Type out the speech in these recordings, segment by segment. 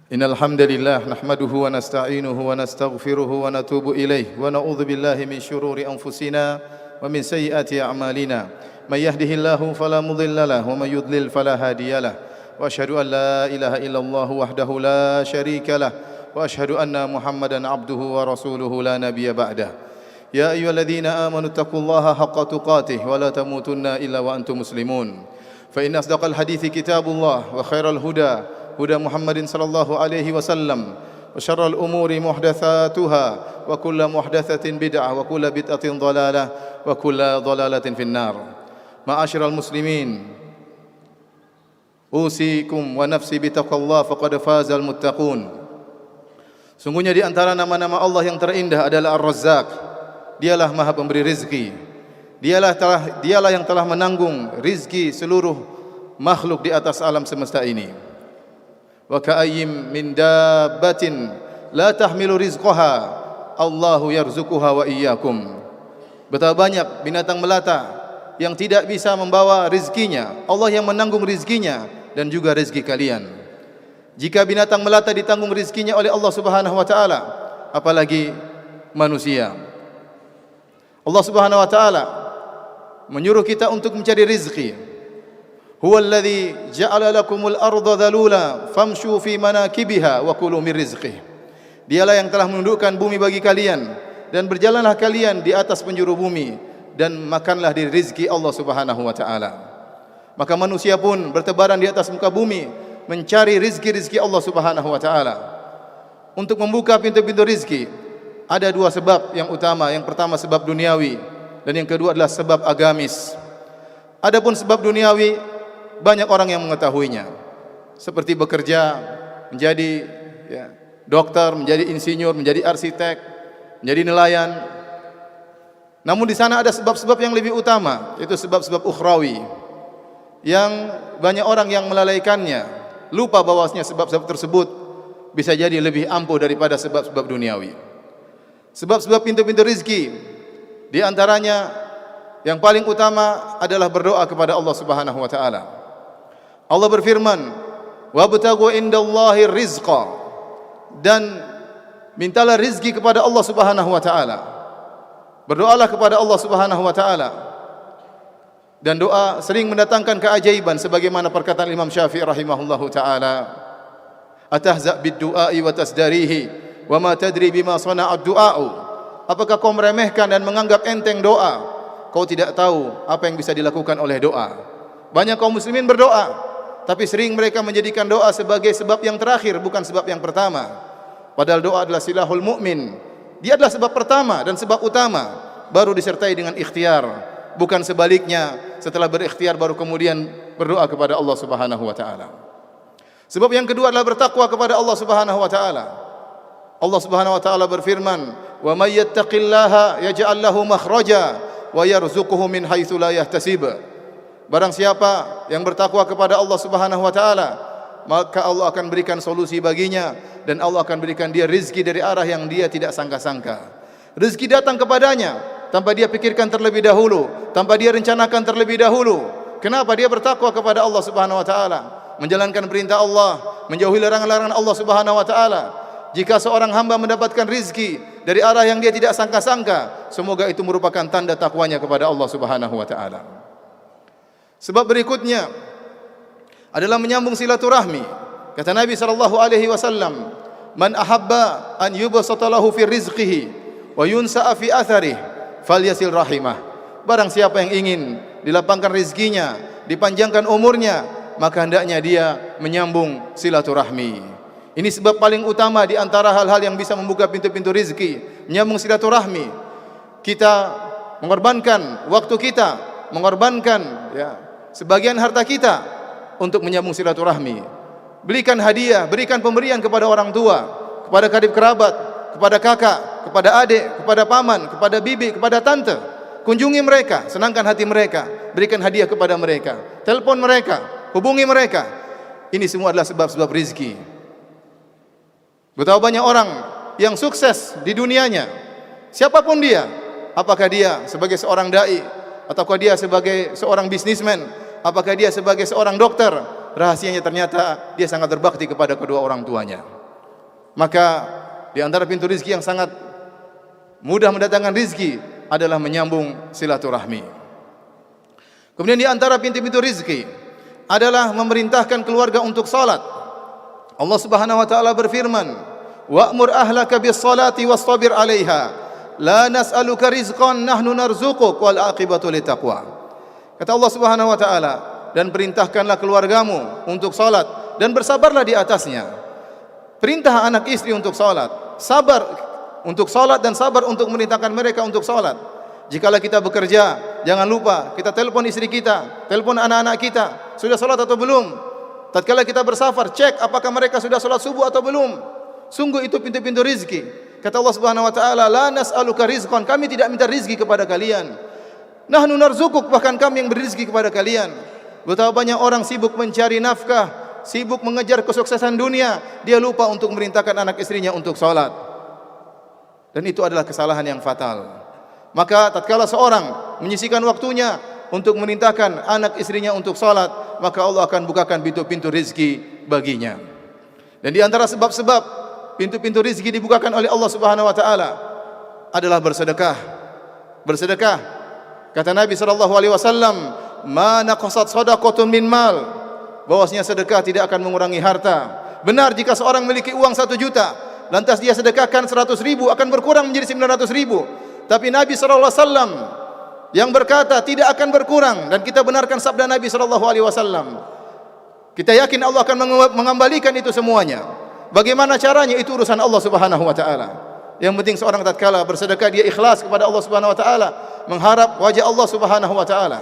Innal hamdalillah nahmaduhu wa nasta'inuhu wa nastaghfiruhu wa natubu ilayh wa na'udzu billahi min shururi anfusina wa min sayyiati a'malina may yahdihillahu fala mudilla lahu wa may yudlil fala hadiyalah wa asyhadu an la ilaha illallah wahdahu la syarika lah wa asyhadu anna Muhammadan abduhu wa rasuluhu la nabiyya ba'dah. Ya ayyuhalladzina amanu taqullaha haqqa tuqatih wa la tamutunna illa wa antum muslimun. Fa inna asdaqal hadithi kitabullah wa khairal huda huda Muhammadin sallallahu alaihi wasallam wa syarrul umuri muhdatsatuha wa kullu muhdatsatin bid'ah wa kullu bid'atin dhalalah wa kullu dhalalatin finnar. Ma'asyiral muslimin, usikum wa nafsi bitaqwallah faqad fazal muttaqun. Sungguhnya di antara nama-nama Allah yang terindah adalah Ar-Razzaq. Dialah Maha Pemberi rezeki. Dialah yang telah menanggung rezeki seluruh makhluk di atas alam semesta ini. Wa ka'ayyim min dabbatin la tahmilu rizqaha Allahu yarzuquha wa iyyakum. Betapa banyak binatang melata yang tidak bisa membawa rezekinya, Allah yang menanggung rezekinya dan juga rezeki kalian. Jika binatang melata ditanggung rezekinya oleh Allah Subhanahu wa taala, apalagi manusia. Allah Subhanahu wa taala menyuruh kita untuk mencari rezeki. Huwa alladhi ja'ala lakumul arda dhalula famshu fi manakibiha wa kulu min rizqihi. Dialah yang telah menundukkan bumi bagi kalian dan berjalanlah kalian di atas penjuru bumi dan makanlah dari rezeki Allah Subhanahu wa taala. Maka manusia pun bertebaran di atas muka bumi mencari rezeki-rezeki Allah Subhanahu wa taala. Untuk membuka pintu-pintu rezeki ada dua sebab yang utama. Yang pertama sebab duniawi dan yang kedua adalah sebab agamis. Adapun sebab duniawi banyak orang yang mengetahuinya, seperti bekerja menjadi dokter, menjadi insinyur, menjadi arsitek, menjadi nelayan. Namun di sana ada sebab-sebab yang lebih utama, yaitu sebab-sebab ukhrawi yang banyak orang yang melalaikannya, lupa bahwasanya sebab-sebab tersebut bisa jadi lebih ampuh daripada sebab-sebab duniawi. Sebab-sebab pintu-pintu rezeki di antaranya yang paling utama adalah berdoa kepada Allah Subhanahu wa taala. Allah berfirman, "Wabtaghu indallahi rizqa," dan mintalah rezeki kepada Allah Subhanahu wa taala. Berdoalah kepada Allah Subhanahu wa taala. Dan doa sering mendatangkan keajaiban sebagaimana perkataan Imam Syafi'i rahimahullahu taala, "Atahza bid-du'a'i wa tasdarihi wa ma tadri bima sana'ad du'a'u." Apakah kau meremehkan dan menganggap enteng doa? Kau tidak tahu apa yang bisa dilakukan oleh doa. Banyak kaum muslimin berdoa, tapi sering mereka menjadikan doa sebagai sebab yang terakhir, bukan sebab yang pertama. Padahal doa adalah silahul mukmin. Dia adalah sebab pertama dan sebab utama, baru disertai dengan ikhtiar. Bukan sebaliknya, setelah berikhtiar baru kemudian berdoa kepada Allah Subhanahu wa taala. Sebab yang kedua adalah bertakwa kepada Allah Subhanahu wa taala. Allah Subhanahu wa taala berfirman, "Wa may yattaqillaha yaj'al lahu makhraja wa yarzuquhu min haitsu la yahtasib." Barang siapa yang bertakwa kepada Allah Subhanahu wa taala, maka Allah akan berikan solusi baginya dan Allah akan berikan dia rezeki dari arah yang dia tidak sangka-sangka. Rezeki datang kepadanya tanpa dia pikirkan terlebih dahulu, tanpa dia rencanakan terlebih dahulu. Kenapa? Dia bertakwa kepada Allah Subhanahu wa taala, menjalankan perintah Allah, menjauhi larangan-larangan Allah Subhanahu wa taala. Jika seorang hamba mendapatkan rezeki dari arah yang dia tidak sangka-sangka, semoga itu merupakan tanda takwanya kepada Allah Subhanahu wa taala. Sebab berikutnya adalah menyambung silaturahmi. Kata Nabi sallallahu alaihi wasallam, "Man ahabba an yubsata lahu fi rizqihi wa yunsa'a fi atharihi falyasil rahimah." Barang siapa yang ingin dilapangkan rezekinya, dipanjangkan umurnya, maka hendaknya dia menyambung silaturahmi. Ini sebab paling utama di antara hal-hal yang bisa membuka pintu-pintu rezeki, menyambung silaturahmi. Kita mengorbankan waktu kita, mengorbankan sebagian harta kita untuk menyambung silaturahmi. Berikan hadiah, berikan pemberian kepada orang tua, kepada karib kerabat, kepada kakak, kepada adik, kepada paman, kepada bibi, kepada tante. Kunjungi mereka, senangkan hati mereka, berikan hadiah kepada mereka, telepon mereka, hubungi mereka. Ini semua adalah sebab-sebab rezeki. Betapa banyak orang yang sukses di dunianya, siapapun dia, apakah dia sebagai seorang dai, ataukah dia sebagai seorang bisnismen, apakah dia sebagai seorang dokter, rahasianya ternyata dia sangat berbakti kepada kedua orang tuanya. Maka di antara pintu rizki yang sangat mudah mendatangkan rizki adalah menyambung silaturahmi. Kemudian di antara pintu-pintu rizki adalah memerintahkan keluarga untuk salat. Allah Subhanahu wa taala berfirman, "Wa'mur ahlaka bis-salati wastabir 'alaiha. La nas'aluka rizqan nahnu narzuquk wal 'aqibatu littaqwa." Kata Allah Subhanahu wa taala, dan perintahkanlah keluargamu untuk salat dan bersabarlah di atasnya. Perintah anak istri untuk salat, sabar untuk salat dan sabar untuk memerintahkan mereka untuk salat. Jikalau kita bekerja, jangan lupa kita telepon istri kita, telepon anak-anak kita, sudah salat atau belum? Tatkala kita bersafar, cek apakah mereka sudah salat subuh atau belum. Sungguh itu pintu-pintu rizki. Kata Allah Subhanahu wa taala, "La nas'aluka rizqan." Kami tidak minta rizki kepada kalian. "Nahnu narzuquk." Bahkan kami yang berizki kepada kalian. Betapa banyak orang sibuk mencari nafkah, sibuk mengejar kesuksesan dunia, dia lupa untuk memerintahkan anak istrinya untuk salat. Dan itu adalah kesalahan yang fatal. Maka tatkala seorang menyisihkan waktunya untuk memerintahkan anak istrinya untuk salat, maka Allah akan bukakan pintu-pintu rizki baginya. Dan di antara sebab-sebab pintu-pintu rizki dibukakan oleh Allah Subhanahu wa taala adalah bersedekah. Bersedekah. Kata Nabi sallallahu alaihi wasallam, "Ma naqasat shadaqatun min mal." Bahwasanya sedekah tidak akan mengurangi harta. Benar jika seorang memiliki uang 1 juta, lantas dia sedekahkan 100.000 akan berkurang menjadi 900.000. Tapi Nabi sallallahu alaihi wasallam yang berkata tidak akan berkurang, dan kita benarkan sabda Nabi sallallahu alaihi wasallam. Kita yakin Allah akan mengembalikan itu semuanya. Bagaimana caranya itu urusan Allah Subhanahu wa taala. Yang penting seorang tatkala bersedekah dia ikhlas kepada Allah Subhanahu wa taala, mengharap wajah Allah Subhanahu wa taala.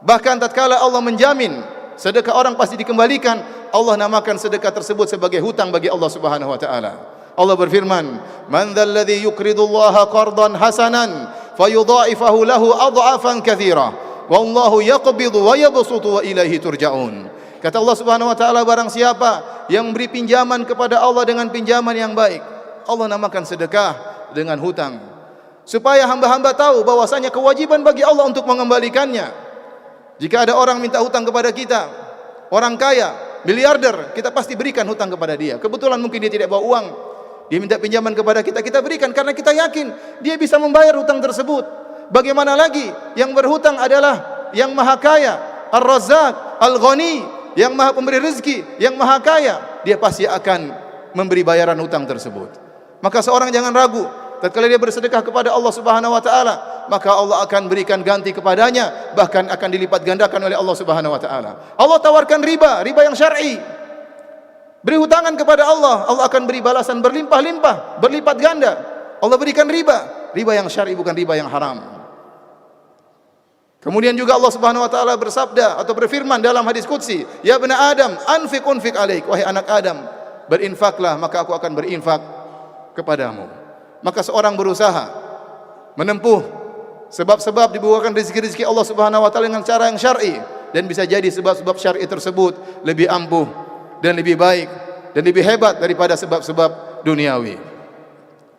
Bahkan tatkala Allah menjamin sedekah orang pasti dikembalikan, Allah namakan sedekah tersebut sebagai hutang bagi Allah Subhanahu wa taala. Allah berfirman, "Man dzalladzi yuqridullaha qardan hasanan fayudha'ifahu lahu adha'afan katsira wallahu yaqbidu wa yabsutu wa ilaihi turja'un." Kata Allah Subhanahu wa taala, barang siapa yang beri pinjaman kepada Allah dengan pinjaman yang baik, Allah namakan sedekah dengan hutang, supaya hamba-hamba tahu bahwasanya kewajiban bagi Allah untuk mengembalikannya. Jika ada orang minta hutang kepada kita, orang kaya, miliarder, kita pasti berikan hutang kepada dia. Kebetulan mungkin dia tidak bawa uang, dia minta pinjaman kepada kita, kita berikan karena kita yakin dia bisa membayar hutang tersebut. Bagaimana lagi yang berhutang adalah yang maha kaya, Ar-Razzaq, Al-Ghani, yang maha pemberi rezeki, yang maha kaya, dia pasti akan memberi bayaran hutang tersebut. Maka seorang jangan ragu, tatkala dia bersedekah kepada Allah Subhanahu wa taala, maka Allah akan berikan ganti kepadanya, bahkan akan dilipat gandakan oleh Allah Subhanahu wa taala. Allah tawarkan riba, riba yang syar'i. Beri hutangan kepada Allah, Allah akan beri balasan berlimpah-limpah, berlipat ganda. Allah berikan riba, riba yang syar'i bukan riba yang haram. Kemudian juga Allah Subhanahu wa taala bersabda atau berfirman dalam hadis qudsi, "Ya bani Adam, anfiq unfiq alaik." Wahai anak Adam, berinfaklah maka aku akan berinfak kepadamu. Maka seorang berusaha menempuh sebab-sebab dibukakan rezeki-rezeki Allah Subhanahu wa taala dengan cara yang syar'i, dan bisa jadi sebab-sebab syar'i tersebut lebih ampuh dan lebih baik dan lebih hebat daripada sebab-sebab duniawi.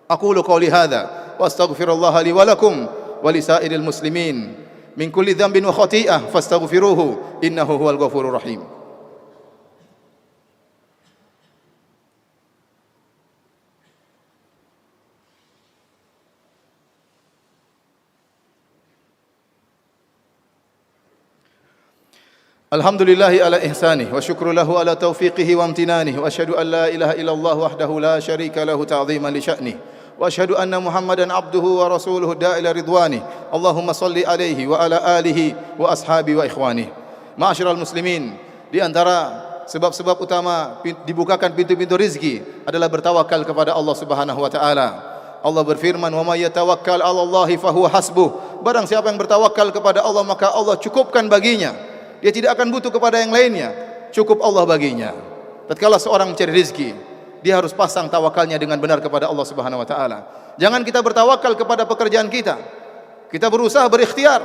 Aqulu qouli hadza wa astaghfirullaha li wa lakum wa lisairil muslimin min kulli dhanbin wa khati'ah fastaghfiruhu innahu huwal ghafurur rahim. Alhamdulillahi ala ihsanih wa syukru lahu ala taufiqihi wa amtinanih wa asyhadu an la ilaha illallah wahdahu la syarika lahu ta'ziman li sya'nih wa asyhadu anna Muhammadan abduhu wa rasuluhu da'ila ridwanih. Allahumma salli alaihi wa ala alihi wa ashabi wa ikhwanih. Ma'asyiral muslimin, di antara sebab-sebab utama dibukakan pintu-pintu rezeki adalah bertawakal kepada Allah Subhanahu wa taala. Allah berfirman, "Wa may yatawakkal 'ala Allahi fahuwa hasbuh." Barang siapa yang bertawakal kepada Allah, maka Allah cukupkan baginya. Dia tidak akan butuh kepada yang lainnya, cukup Allah baginya. Tatkala seorang mencari rezeki, dia harus pasang tawakalnya dengan benar kepada Allah Subhanahu wa taala. Jangan kita bertawakal kepada pekerjaan kita. Kita berusaha berikhtiar,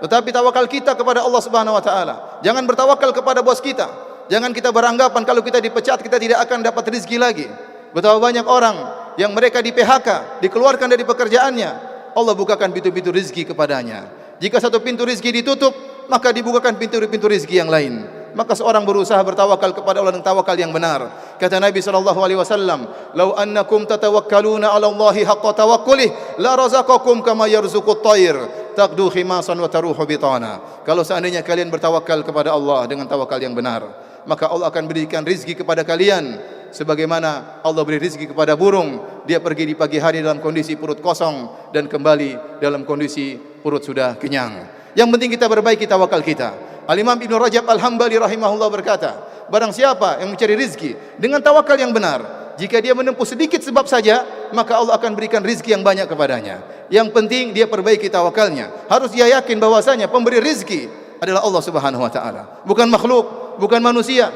tetapi tawakal kita kepada Allah Subhanahu wa taala. Jangan bertawakal kepada bos kita. Jangan kita beranggapan kalau kita dipecat kita tidak akan dapat rezeki lagi. Betapa banyak orang yang mereka di PHK, dikeluarkan dari pekerjaannya, Allah bukakan pintu-pintu rezeki kepadanya. Jika satu pintu rezeki ditutup, maka dibukakan pintu-pintu rezeki yang lain. maka seorang berusaha bertawakal kepada Allah dengan tawakal yang benar. Kata Nabi SAW, "Lau annakum tatawakkaluna 'ala Allahi haqqa tawakkulih, la razaqakum kama yarzuqut tayr, taqdu khimasan wa taruhu bitana." Kalau seandainya kalian bertawakal kepada Allah dengan tawakal yang benar, maka Allah akan berikan rizki kepada kalian sebagaimana Allah beri rizki kepada burung. Dia pergi di pagi hari dalam kondisi perut kosong dan kembali dalam kondisi perut sudah kenyang. Yang penting kita perbaiki tawakal kita. Al-Imam Ibn Rajab Al-Hambali rahimahullah berkata, barang siapa yang mencari rizki dengan tawakal yang benar, jika dia menempuh sedikit sebab saja, maka Allah akan berikan rizki yang banyak kepadanya. Yang penting dia perbaiki tawakalnya. Harus dia yakin bahwasanya pemberi rizki adalah Allah Subhanahu wa taala, bukan makhluk, bukan manusia.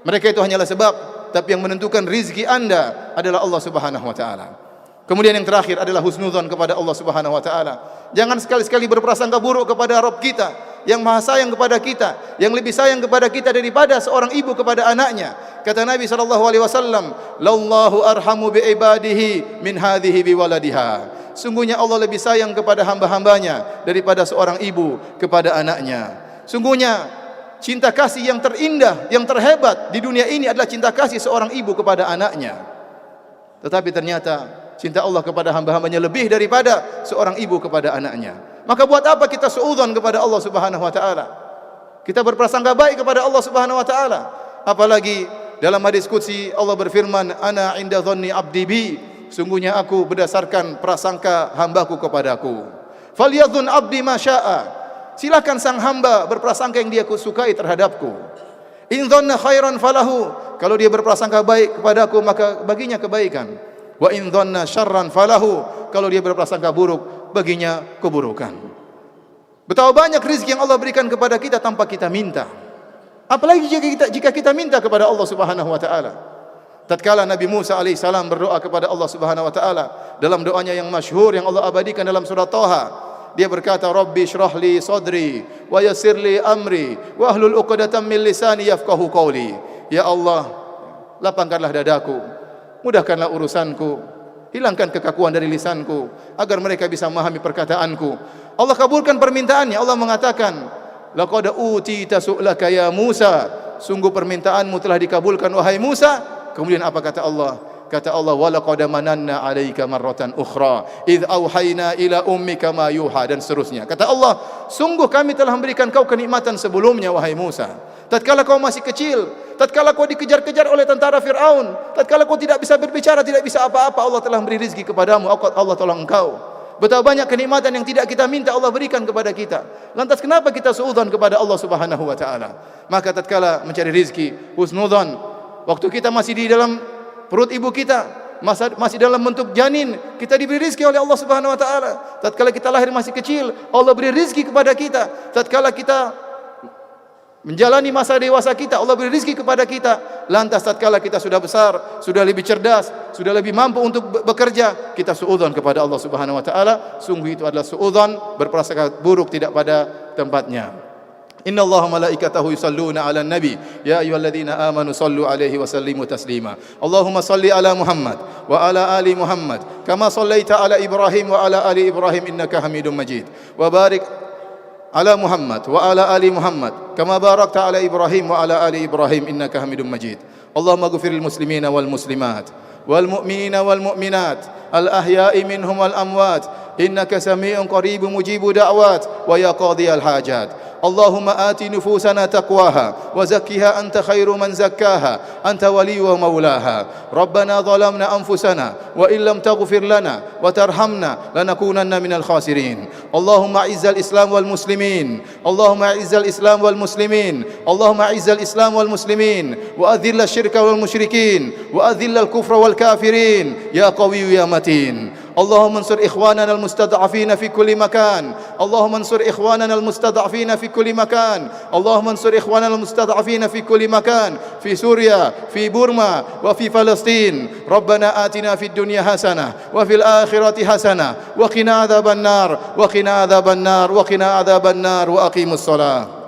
Mereka itu hanyalah sebab, tapi yang menentukan rizki anda adalah Allah Subhanahu wa taala. Kemudian yang terakhir adalah husnudzon kepada Allah Subhanahu wa taala. Jangan sekali-sekali berprasangka buruk kepada Rabb kita yang Maha sayang kepada kita, yang lebih sayang kepada kita daripada seorang ibu kepada anaknya. Kata Nabi sallallahu alaihi wasallam, "Lallahu arhamu bi ibadihi min hadhihi bi waladiha." Sungguhnya Allah lebih sayang kepada hamba-hambanya daripada seorang ibu kepada anaknya. Sungguhnya cinta kasih yang terindah, yang terhebat di dunia ini adalah cinta kasih seorang ibu kepada anaknya. Tetapi ternyata cinta Allah kepada hamba-hambanya lebih daripada seorang ibu kepada anaknya. Maka buat apa kita suudzon kepada Allah Subhanahu wa taala? Kita berprasangka baik kepada Allah Subhanahu wa taala. Apalagi dalam hadis qudsi Allah berfirman, "Ana 'inda dhanni 'abdi bi." Sungguhnya aku berdasarkan prasangka hambaku kepadaku. "Falyadhun 'abdi ma syaa." Silakan sang hamba berprasangka yang dia sukai terhadapku. "In dhanna khairan falahu." Kalau dia berprasangka baik kepadaku, maka baginya kebaikan. "Wa in dhanna syarran falahu." Kalau dia berprasangka buruk, baginya keburukan. Betapa banyak rezeki yang Allah berikan kepada kita tanpa kita minta. Apalagi jika kita minta kepada Allah Subhanahu wa taala. Tatkala Nabi Musa alaihissalam berdoa kepada Allah Subhanahu wa taala dalam doanya yang masyhur yang Allah abadikan dalam surah Thaha, dia berkata, "Rabbi shrah li sadri wa yassir li amri wa ahlul 'uqdatam min lisani yafqahu qawli." Ya Allah, lapangkanlah dadaku, mudahkanlah urusanku, hilangkan kekakuan dari lisanku agar mereka bisa memahami perkataanku. Allah kabulkan permintaannya. Allah mengatakan, "Laqad utita su'laka ya Musa." Sungguh permintaanmu telah dikabulkan wahai Musa. Kemudian apa kata Allah? Kata Allah, "Wa laqad mananna 'alaika marratan ukhra idz auhayna ila ummika ma yuha." Dan seterusnya. Kata Allah, sungguh kami telah memberikan kau kenikmatan sebelumnya wahai Musa. Tatkala kau masih kecil, tatkala kau dikejar-kejar oleh tentara Fir'aun, tatkala kau tidak bisa berbicara, tidak bisa apa-apa, Allah telah beri rezeki kepadamu, Allah tolong engkau. Betapa banyak kenikmatan yang tidak kita minta Allah berikan kepada kita. Lantas kenapa kita suudzon kepada Allah Subhanahu wa taala? Maka tatkala mencari rezeki, husnudzon. Waktu kita masih di dalam perut ibu kita, masih dalam bentuk janin, kita diberi rezeki oleh Allah Subhanahu wa taala. Tatkala kita lahir masih kecil, Allah beri rezeki kepada kita. Tatkala kita menjalani masa dewasa kita, Allah beri rezeki kepada kita. Lantas tatkala kita sudah besar, sudah lebih cerdas, sudah lebih mampu untuk bekerja, kita suudzon kepada Allah Subhanahu wa taala. Sungguh itu adalah suudzon, berprasangka buruk tidak pada tempatnya. Inna Allah malaikatahu yusalluna ala nabi ya ayyuhalladzina amanu sallu alaihi wa sallimu taslima. Allahumma salli ala Muhammad wa ala ali Muhammad kama sallaita ala Ibrahim wa ala ali Ibrahim innaka Hamidum Majid. Wa barik ala Muhammad wa ala ali Muhammad kama barakta ala Ibrahim wa ala ali Ibrahim innaka Hamidum Majid. Allahumma ighfiril muslimina wal muslimat wal mu'minina wal mu'minat al ahya'i minhum wal amwat innaka sami'un qaribun mujibud da'wat wa ya qadiyal hajat. اللهم آت نفوسنا تقواها وزكها أنت خير من زكاها أنت ولي ومولاها. ربنا ظلمنا أنفسنا وإن لم تغفر لنا وترحمنا لنكونن من الخاسرين. اللهم أعز الإسلام والمسلمين، اللهم أعز الإسلام والمسلمين، اللهم أعز الإسلام والمسلمين وأذل الشرك والمشركين وأذل الكفر والكافرين يا قوي يا متين. اللهم انصر إخواننا المستضعفين في كل مكان، اللهم انصر إخواننا المستضعفين في كل مكان، اللهم انصر إخواننا المستضعفين في كل مكان، في سوريا، في بورما، وفي فلسطين. ربنا آتنا في الدنيا حسنة وفي الآخرة حسنة وقنا عذاب النار وقنا عذاب النار وقنا عذاب النار وأقيموا الصلاة.